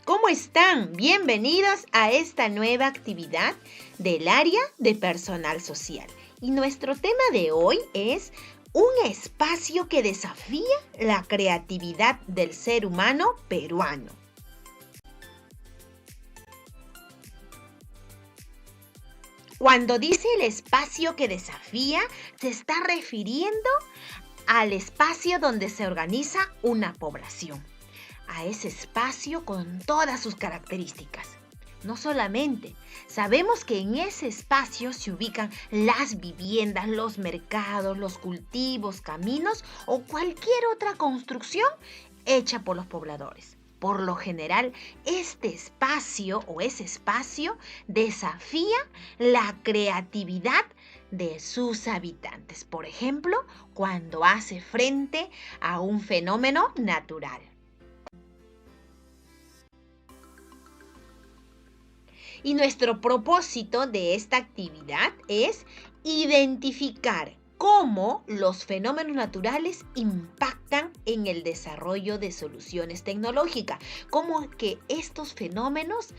¿Cómo están? Bienvenidos a esta nueva actividad del área de personal social. Y nuestro tema de hoy es un espacio que desafía la creatividad del ser humano peruano. Cuando dice el espacio que desafía, se está refiriendo al espacio donde se organiza una población, a ese espacio con todas sus características. No solamente, sabemos que en ese espacio se ubican las viviendas, los mercados, los cultivos, caminos o cualquier otra construcción hecha por los pobladores. Por lo general, este espacio o ese espacio desafía la creatividad de sus habitantes. Por ejemplo, cuando hace frente a un fenómeno natural. Y nuestro propósito de esta actividad es identificar cómo los fenómenos naturales impactan en el desarrollo de soluciones tecnológicas, cómo que estos fenómenos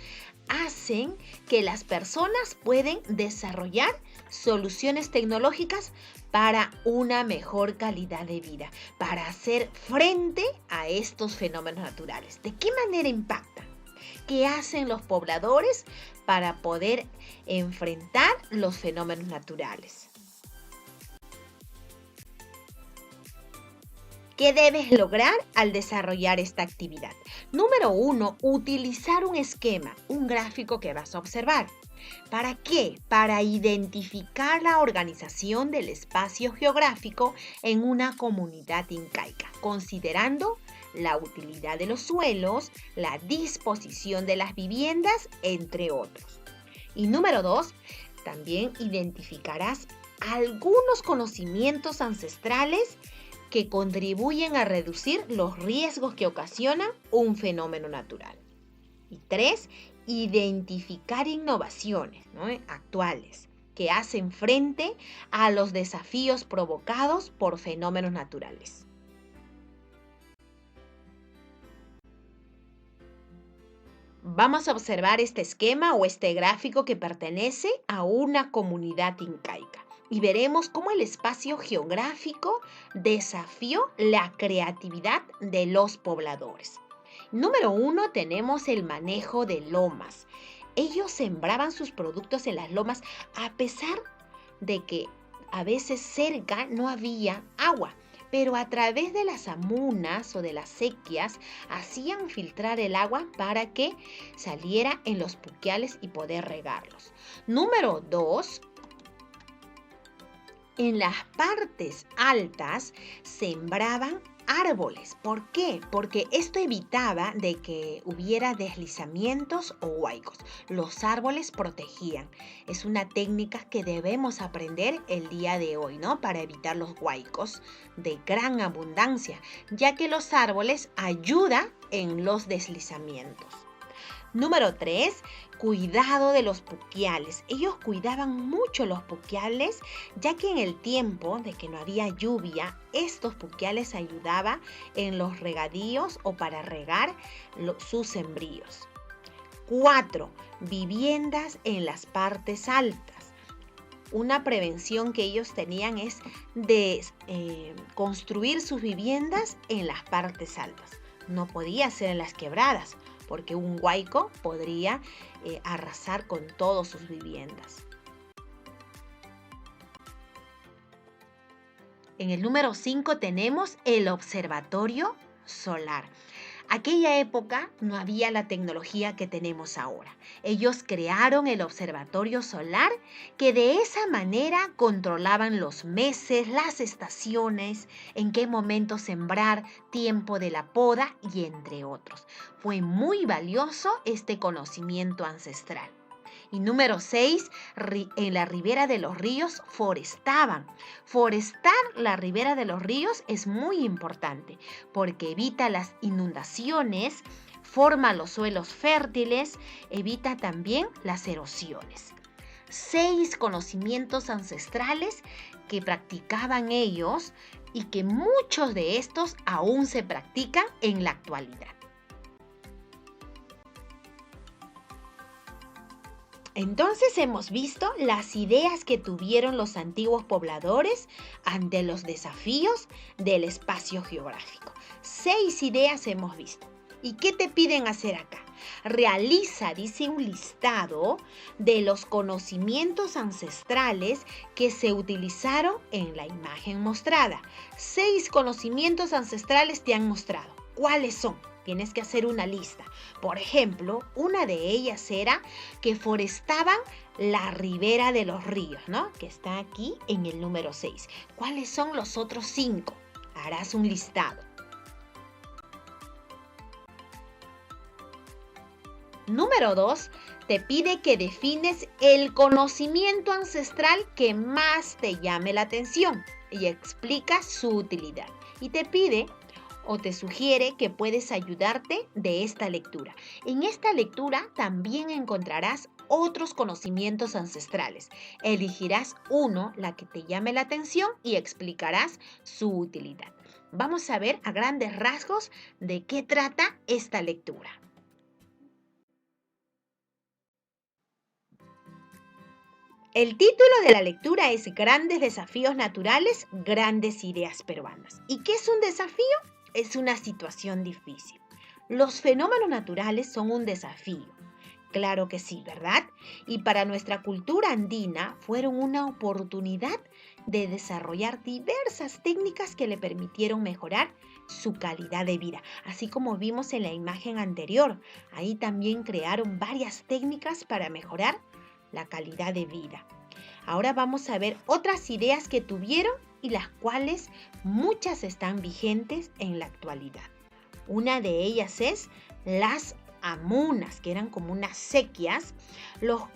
hacen que las personas pueden desarrollar soluciones tecnológicas para una mejor calidad de vida, para hacer frente a estos fenómenos naturales. ¿De qué manera impactan? ¿Qué hacen los pobladores para poder enfrentar los fenómenos naturales? ¿Qué debes lograr al desarrollar esta actividad? Número 1, utilizar un esquema, un gráfico que vas a observar. ¿Para qué? Para identificar la organización del espacio geográfico en una comunidad incaica, considerando la utilidad de los suelos, la disposición de las viviendas, entre otros. Y número 2, también identificarás algunos conocimientos ancestrales que contribuyen a reducir los riesgos que ocasiona un fenómeno natural. Y 3, identificar innovaciones actuales que hacen frente a los desafíos provocados por fenómenos naturales. Vamos a observar este esquema o este gráfico que pertenece a una comunidad incaica. Y veremos cómo el espacio geográfico desafió la creatividad de los pobladores. Número 1, tenemos el manejo de lomas. Ellos sembraban sus productos en las lomas a pesar de que a veces cerca no había agua, pero a través de las amunas o de las sequías hacían filtrar el agua para que saliera en los puquiales y poder regarlos. Número 2, en las partes altas sembraban árboles. ¿Por qué? Porque esto evitaba de que hubiera deslizamientos o huaicos. Los árboles protegían. Es una técnica que debemos aprender el día de hoy, para evitar los huaicos de gran abundancia, ya que los árboles ayudan en los deslizamientos. Número 3, cuidado de los puquiales. Ellos cuidaban mucho los puquiales, ya que en el tiempo de que no había lluvia, estos puquiales ayudaban en los regadíos o para regar sus sembríos. 4, viviendas en las partes altas. Una prevención que ellos tenían es de construir sus viviendas en las partes altas. No podía ser en las quebradas, porque un huaico podría arrasar con todas sus viviendas. En el número 5 tenemos el observatorio solar. Aquella época no había la tecnología que tenemos ahora. Ellos crearon el observatorio solar que de esa manera controlaban los meses, las estaciones, en qué momento sembrar, tiempo de la poda y entre otros. Fue muy valioso este conocimiento ancestral. Y número 6, en la ribera de los ríos forestaban. Forestar la ribera de los ríos es muy importante porque evita las inundaciones, forma los suelos fértiles, evita también las erosiones. 6 conocimientos ancestrales que practicaban ellos y que muchos de estos aún se practican en la actualidad. Entonces hemos visto las ideas que tuvieron los antiguos pobladores ante los desafíos del espacio geográfico. 6 ideas hemos visto. ¿Y qué te piden hacer acá? Realiza, dice, un listado de los conocimientos ancestrales que se utilizaron en la imagen mostrada. 6 conocimientos ancestrales te han mostrado. ¿Cuáles son? Tienes que hacer una lista. Por ejemplo, una de ellas era que forestaban la ribera de los ríos, ¿no? Que está aquí en el número 6. ¿Cuáles son los otros 5? Harás un listado. Número 2, te pide que defines el conocimiento ancestral que más te llame la atención y explica su utilidad. Y te pide o te sugiere que puedes ayudarte de esta lectura. En esta lectura también encontrarás otros conocimientos ancestrales. Elegirás uno, la que te llame la atención, y explicarás su utilidad. Vamos a ver a grandes rasgos de qué trata esta lectura. El título de la lectura es Grandes desafíos naturales, grandes ideas peruanas. ¿Y qué es un desafío? Es una situación difícil. Los fenómenos naturales son un desafío. Claro que sí, ¿verdad? Y para nuestra cultura andina fueron una oportunidad de desarrollar diversas técnicas que le permitieron mejorar su calidad de vida. Así como vimos en la imagen anterior, ahí también crearon varias técnicas para mejorar la calidad de vida. Ahora vamos a ver otras ideas que tuvieron y las cuales muchas están vigentes en la actualidad. Una de ellas es las amunas, que eran como unas sequias, lo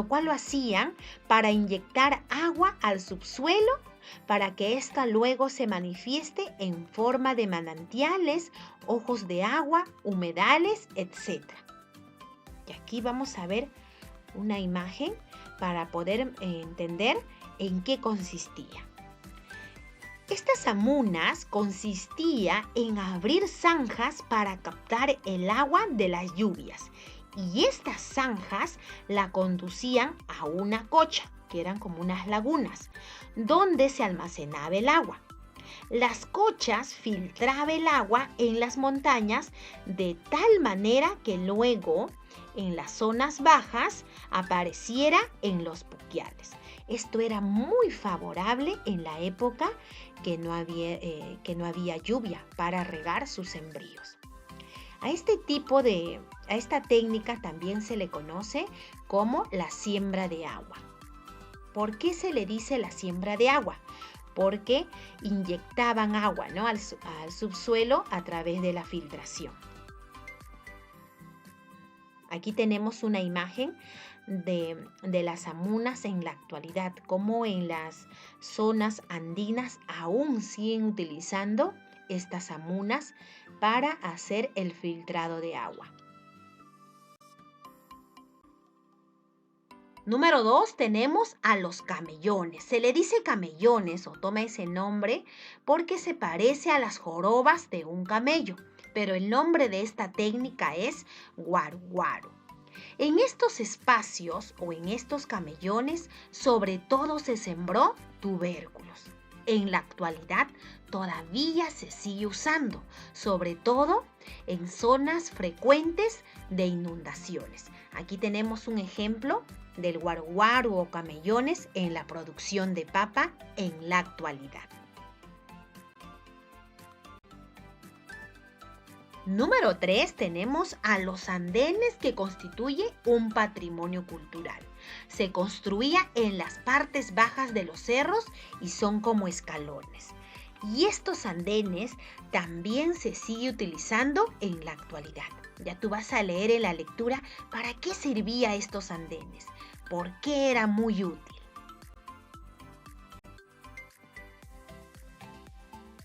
cual lo hacían para inyectar agua al subsuelo para que ésta luego se manifieste en forma de manantiales, ojos de agua, humedales, etc. Y aquí vamos a ver una imagen para poder entender en qué consistía. Estas amunas consistía en abrir zanjas para captar el agua de las lluvias y estas zanjas la conducían a una cocha, que eran como unas lagunas, donde se almacenaba el agua. Las cochas filtraban el agua en las montañas de tal manera que luego en las zonas bajas apareciera en los puquiales. Esto era muy favorable en la época que no había lluvia para regar sus sembríos. A esta técnica también se le conoce como la siembra de agua. ¿Por qué se le dice la siembra de agua? Porque inyectaban agua, ¿no?, al subsuelo a través de la filtración. Aquí tenemos una imagen de las amunas en la actualidad, como en las zonas andinas aún siguen utilizando estas amunas para hacer el filtrado de agua. Número 2, tenemos a los camellones. Se le dice camellones o toma ese nombre porque se parece a las jorobas de un camello, pero el nombre de esta técnica es guaru-guaru. En estos espacios o en estos camellones, sobre todo se sembró tubérculos. En la actualidad todavía se sigue usando, sobre todo en zonas frecuentes de inundaciones. Aquí tenemos un ejemplo del guaru-guaru o camellones en la producción de papa en la actualidad. Número 3, tenemos a los andenes, que constituye un patrimonio cultural. Se construía en las partes bajas de los cerros y son como escalones. Y estos andenes también se sigue utilizando en la actualidad. Ya tú vas a leer en la lectura para qué servían estos andenes, por qué era muy útil.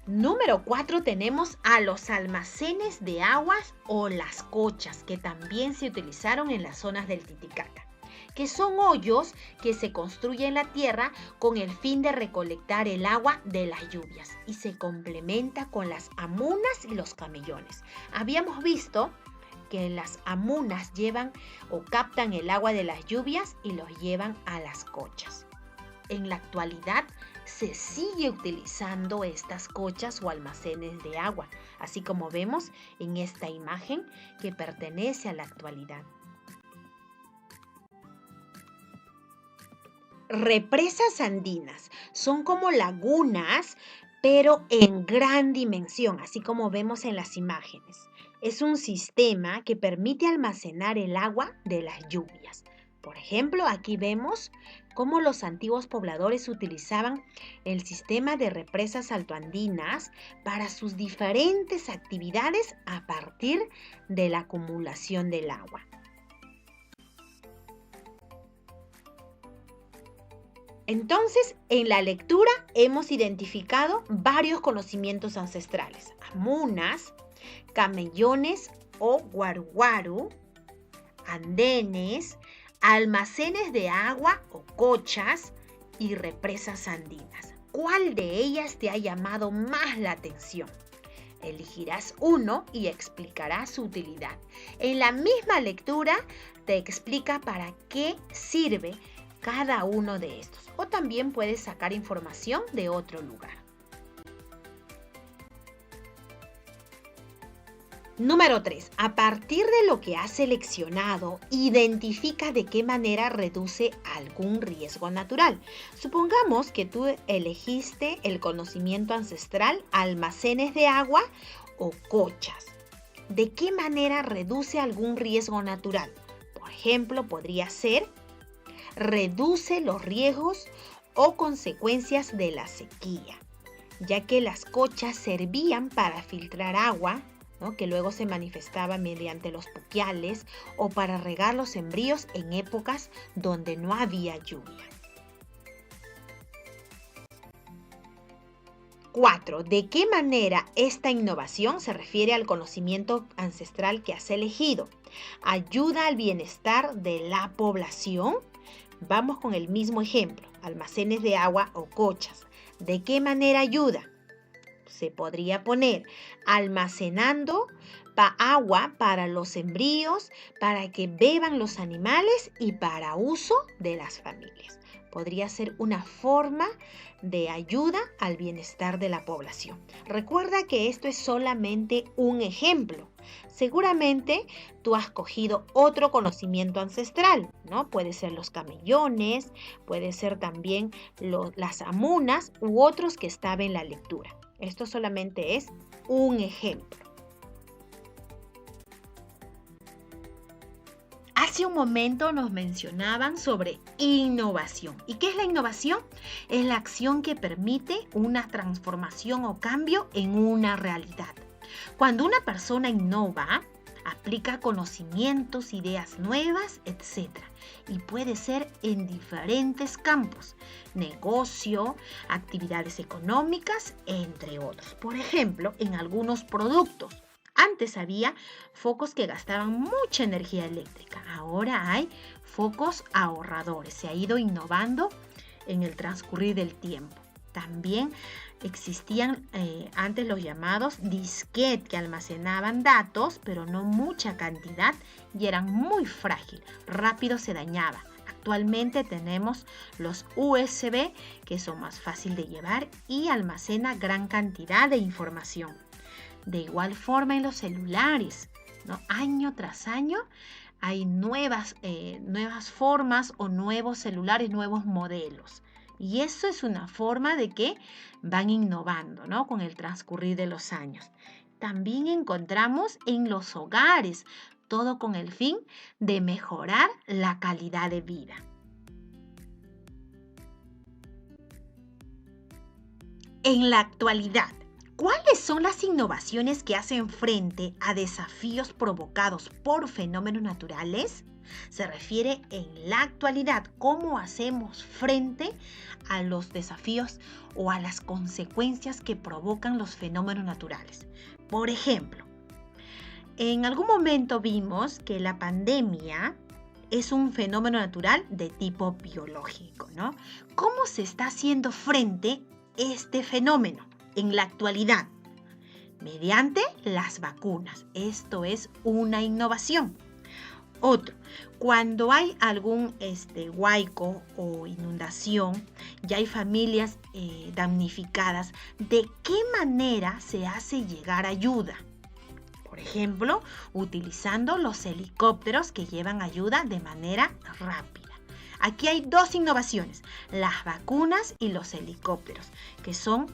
Número 4, tenemos a los almacenes de aguas o las cochas, que también se utilizaron en las zonas del Titicaca, que son hoyos que se construyen en la tierra con el fin de recolectar el agua de las lluvias y se complementa con las amunas y los camellones. Habíamos visto que las amunas llevan o captan el agua de las lluvias y los llevan a las cochas. En la actualidad se sigue utilizando estas cochas o almacenes de agua, así como vemos en esta imagen que pertenece a la actualidad. Represas andinas son como lagunas, pero en gran dimensión, así como vemos en las imágenes. Es un sistema que permite almacenar el agua de las lluvias. Por ejemplo, aquí vemos cómo los antiguos pobladores utilizaban el sistema de represas altoandinas para sus diferentes actividades a partir de la acumulación del agua. Entonces, en la lectura hemos identificado varios conocimientos ancestrales: amunas, camellones o guaruguaru, andenes, almacenes de agua o cochas y represas andinas. ¿Cuál de ellas te ha llamado más la atención? Elegirás uno y explicarás su utilidad. En la misma lectura te explica para qué sirve cada uno de estos, o también puedes sacar información de otro lugar. Número 3. A partir de lo que has seleccionado, identifica de qué manera reduce algún riesgo natural. Supongamos que tú elegiste el conocimiento ancestral, almacenes de agua o cochas. ¿De qué manera reduce algún riesgo natural? Por ejemplo, podría ser: reduce los riesgos o consecuencias de la sequía, ya que las cochas servían para filtrar agua, ¿no?, que luego se manifestaba mediante los puquiales, o para regar los sembríos en épocas donde no había lluvia. 4. ¿De qué manera esta innovación se refiere al conocimiento ancestral que has elegido? ¿Ayuda al bienestar de la población? Vamos con el mismo ejemplo: almacenes de agua o cochas. ¿De qué manera ayuda? Se podría poner: almacenando agua para los sembríos, para que beban los animales y para uso de las familias. Podría ser una forma de ayuda al bienestar de la población. Recuerda que esto es solamente un ejemplo. Seguramente tú has cogido otro conocimiento ancestral, ¿no? Puede ser los camellones, puede ser también las amunas u otros que estaban en la lectura. Esto solamente es un ejemplo. Hace un momento nos mencionaban sobre innovación. ¿Y qué es la innovación? Es la acción que permite una transformación o cambio en una realidad. Cuando una persona innova, aplica conocimientos, ideas nuevas, etc. Y puede ser en diferentes campos: negocio, actividades económicas, entre otros. Por ejemplo, en algunos productos. Antes había focos que gastaban mucha energía eléctrica. Ahora hay focos ahorradores. Se ha ido innovando en el transcurrir del tiempo. También existían antes los llamados disquetes, que almacenaban datos, pero no mucha cantidad, y eran muy frágiles, rápido se dañaba. Actualmente tenemos los USB, que son más fáciles de llevar y almacena gran cantidad de información. De igual forma en los celulares, ¿no? Año tras año hay nuevas formas o nuevos celulares, nuevos modelos. Y eso es una forma de que van innovando, ¿no?, con el transcurrir de los años. También encontramos en los hogares, todo con el fin de mejorar la calidad de vida. En la actualidad, ¿cuáles son las innovaciones que hacen frente a desafíos provocados por fenómenos naturales? Se refiere en la actualidad, cómo hacemos frente a los desafíos o a las consecuencias que provocan los fenómenos naturales. Por ejemplo, en algún momento vimos que la pandemia es un fenómeno natural de tipo biológico, ¿no? ¿Cómo se está haciendo frente a este fenómeno en la actualidad? mediante las vacunas. Esto es una innovación. Otro, cuando hay algún huaico o inundación, ya hay familias damnificadas, ¿de qué manera se hace llegar ayuda? Por ejemplo, utilizando los helicópteros que llevan ayuda de manera rápida. Aquí hay dos innovaciones, las vacunas y los helicópteros, que son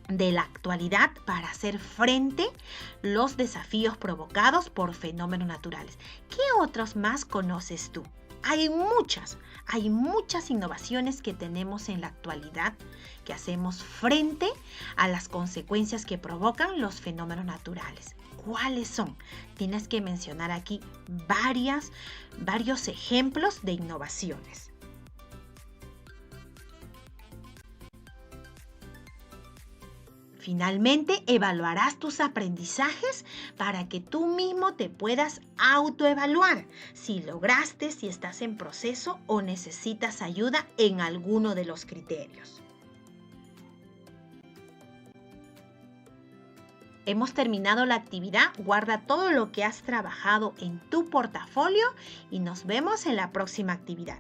de la actualidad para hacer frente los desafíos provocados por fenómenos naturales. ¿Qué otros más conoces tú? Hay muchas innovaciones que tenemos en la actualidad que hacemos frente a las consecuencias que provocan los fenómenos naturales. ¿Cuáles son? Tienes que mencionar aquí varios ejemplos de innovaciones. Finalmente, evaluarás tus aprendizajes para que tú mismo te puedas autoevaluar si lograste, si estás en proceso o necesitas ayuda en alguno de los criterios. Hemos terminado la actividad. Guarda todo lo que has trabajado en tu portafolio y nos vemos en la próxima actividad.